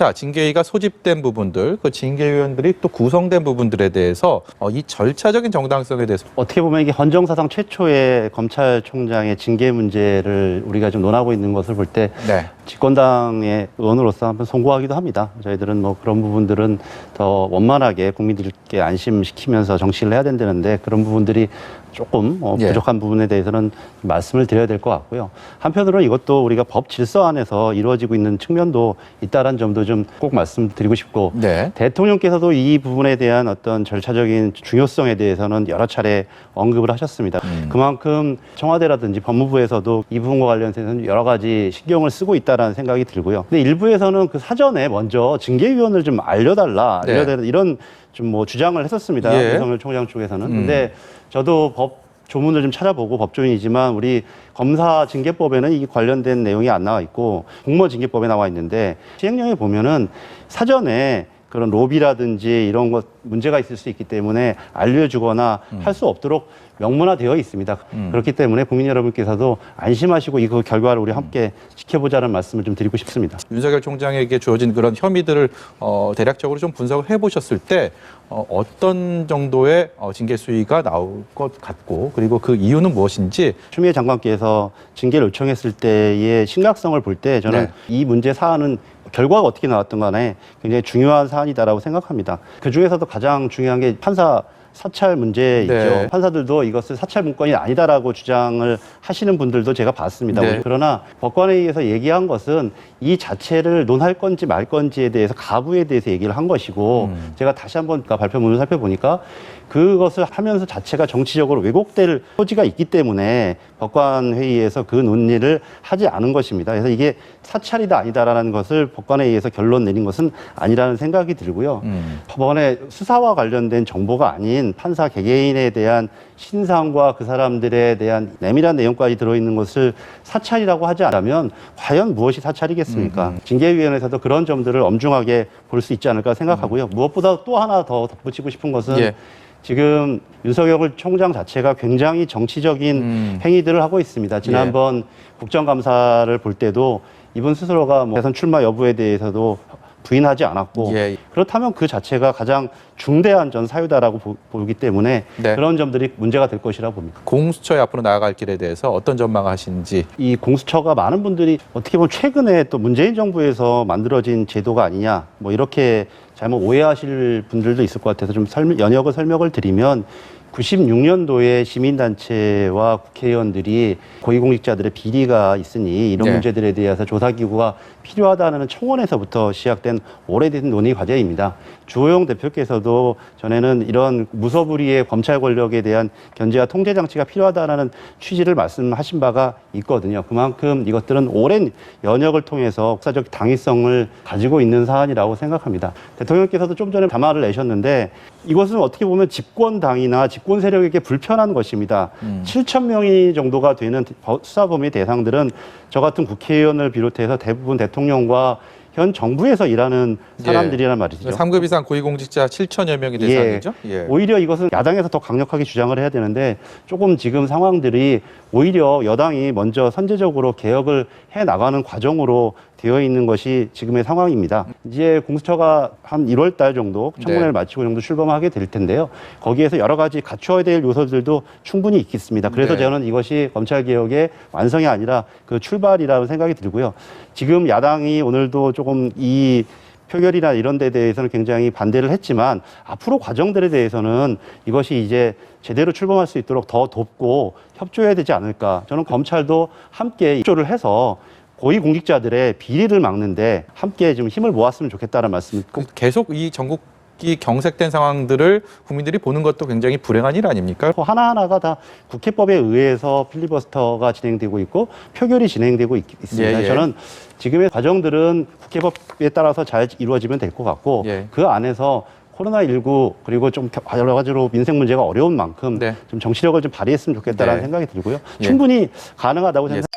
절차, 징계위가 소집된 부분들, 그 징계위원들이 또 구성된 부분들에 대해서 이 절차적인 정당성에 대해서 어떻게 보면 이게 헌정사상 최초의 검찰총장의 징계 문제를 우리가 좀 논하고 있는 것을 볼 때 네. 집권당의 의원으로서 한번 송구하기도 합니다. 저희들은 뭐 그런 부분들은 더 원만하게 국민들께 안심시키면서 정치를 해야 된다는데 그런 부분들이 조금 부족한 부분에 대해서는 말씀을 드려야 될 것 같고요. 한편으로는 이것도 우리가 법 질서 안에서 이루어지고 있는 측면도 있다는 점도 좀 꼭 말씀드리고 싶고 네. 대통령께서도 이 부분에 대한 어떤 절차적인 중요성에 대해서는 여러 차례 언급을 하셨습니다. 그만큼 청와대라든지 법무부에서도 이 부분과 관련해서는 여러 가지 신경을 쓰고 있다는 생각이 들고요. 근데 일부에서는 그 사전에 먼저 징계위원을 좀 알려달라 이런 좀 뭐 주장을 했었습니다. 예. 윤석열 총장 쪽에서는. 근데 저도 법 조문을 좀 찾아보고 법조인이지만 우리 검사 징계법에는 이 관련된 내용이 안 나와 있고 공무원 징계법에 나와 있는데 시행령에 보면은 사전에 그런 로비라든지 이런 것 문제가 있을 수 있기 때문에 알려주거나 할 수 없도록 명문화되어 있습니다. 그렇기 때문에 국민 여러분께서도 안심하시고 이 결과를 우리 함께 지켜보자는 말씀을 좀 드리고 싶습니다. 윤석열 총장에게 주어진 그런 혐의들을 대략적으로 좀 분석을 해보셨을 때 어떤 정도의 징계 수위가 나올 것 같고 그리고 그 이유는 무엇인지 추미애 장관께서 징계를 요청했을 때의 심각성을 볼 때 저는 이 문제 사안은 결과가 어떻게 나왔든 간에 굉장히 중요한 사안이다라고 생각합니다. 그중에서도 가장 중요한 게 판사 사찰 문제이죠. 네. 판사들도 이것을 사찰 문건이 아니다라고 주장을 하시는 분들도 제가 봤습니다. 네. 그러나 법관회의에서 얘기한 것은 이 자체를 논할 건지 말 건지에 대해서 가부에 대해서 얘기를 한 것이고 제가 다시 한번 발표문을 살펴보니까 그것을 하면서 자체가 정치적으로 왜곡될 소지가 있기 때문에 법관회의에서 그 논의를 하지 않은 것입니다. 그래서 이게 사찰이다 아니다라는 것을 법관회의에서 결론 내린 것은 아니라는 생각이 들고요. 법원의 수사와 관련된 정보가 아닌 판사 개개인에 대한 신상과 그 사람들에 대한 내밀한 내용까지 들어있는 것을 사찰이라고 하지 않으면 과연 무엇이 사찰이겠습니까? 징계위원회에서도 그런 점들을 엄중하게 볼 수 있지 않을까 생각하고요. 무엇보다 또 하나 더 덧붙이고 싶은 것은 지금 윤석열 총장 자체가 굉장히 정치적인 행위들을 하고 있습니다. 지난번 국정감사를 볼 때도 이분 스스로가 뭐 대선 출마 여부에 대해서도 부인하지 않았고 그렇다면 그 자체가 가장 중대한 전 사유다라고 보기 때문에 그런 점들이 문제가 될 것이라고 봅니다. 공수처의 앞으로 나아갈 길에 대해서 어떤 전망을 하시는지. 이 공수처가 많은 분들이 어떻게 보면 최근에 또 문재인 정부에서 만들어진 제도가 아니냐 뭐 이렇게 잘못 오해하실 분들도 있을 것 같아서 좀 설명을 드리면 96년도에 시민단체와 국회의원들이 고위공직자들의 비리가 있으니 이런 문제들에 대해서 조사기구가 필요하다는 청원에서부터 시작된 오래된 논의 과제입니다. 주호영 대표께서도 전에는 이런 무소불위의 검찰 권력에 대한 견제와 통제 장치가 필요하다는 취지를 말씀하신 바가 있거든요. 그만큼 이것들은 오랜 연역을 통해서 역사적 당위성을 가지고 있는 사안이라고 생각합니다. 대통령께서도 좀 전에 담화를 내셨는데 이것은 어떻게 보면 집권당이나 집권 세력에게 불편한 것입니다. 7천 명이 정도가 되는 수사범위 대상들은 저 같은 국회의원을 비롯해서 대부분 대통령과 현 정부에서 일하는 사람들이란 말이죠. 3급 이상 고위공직자 7천여 명이 대상이죠. 오히려 이것은 야당에서 더 강력하게 주장을 해야 되는데 조금 지금 상황들이 오히려 여당이 먼저 선제적으로 개혁을 해나가는 과정으로 되어 있는 것이 지금의 상황입니다. 이제 공수처가 한 1월 달 정도 청문회를 마치고 정도 출범하게 될 텐데요. 거기에서 여러 가지 갖춰야 될 요소들도 충분히 있겠습니다. 그래서 저는 이것이 검찰개혁의 완성이 아니라 그 출발이라는 생각이 들고요. 지금 야당이 오늘도 조금 이 표결이나 이런 데 대해서는 굉장히 반대를 했지만 앞으로 과정들에 대해서는 이것이 이제 제대로 출범할 수 있도록 더 돕고 협조해야 되지 않을까. 저는 검찰도 함께 협조를 해서 고위공직자들의 비리를 막는데 함께 좀 힘을 모았으면 좋겠다는 말씀. 계속 이 전국이 경색된 상황들을 국민들이 보는 것도 굉장히 불행한 일 아닙니까? 하나하나가 다 국회법에 의해서 필리버스터가 진행되고 있고 표결이 진행되고 있습니다. 저는 지금의 과정들은 국회법에 따라서 잘 이루어지면 될 것 같고 그 안에서 코로나19 그리고 좀 여러 가지로 민생 문제가 어려운 만큼 좀 정치력을 좀 발휘했으면 좋겠다는 생각이 들고요. 충분히 가능하다고 생각합니다.